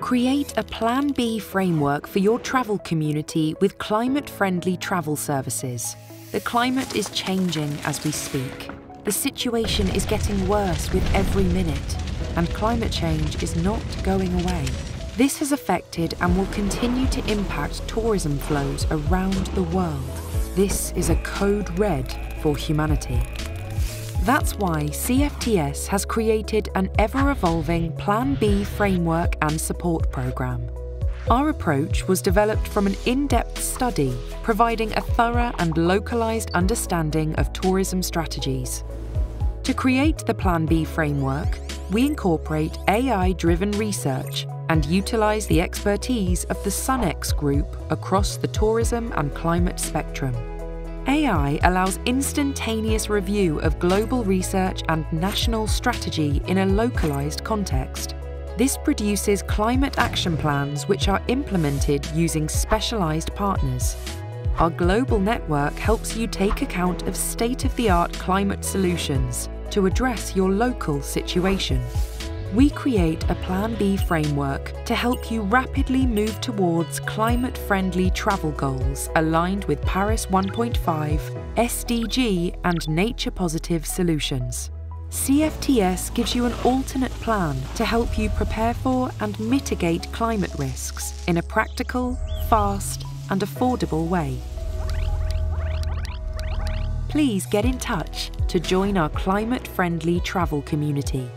Create a Plan B framework for your travel community with climate-friendly travel services. The climate is changing as we speak. The situation is getting worse with every minute, and climate change is not going away. This has affected and will continue to impact tourism flows around the world. This is a code red for humanity. That's why CFTS has created an ever-evolving Plan B framework and support programme. Our approach was developed from an in-depth study, providing a thorough and localised understanding of tourism strategies. To create the Plan B framework, we incorporate AI-driven research and utilise the expertise of the SunX Group across the tourism and climate spectrum. AI allows instantaneous review of global research and national strategy in a localised context. This produces climate action plans which are implemented using specialised partners. Our global network helps you take account of state-of-the-art climate solutions to address your local situation. We create a Plan B framework to help you rapidly move towards climate-friendly travel goals aligned with Paris 1.5, SDG and nature-positive solutions. CFTS gives you an alternate plan to help you prepare for and mitigate climate risks in a practical, fast and affordable way. Please get in touch to join our climate-friendly travel community.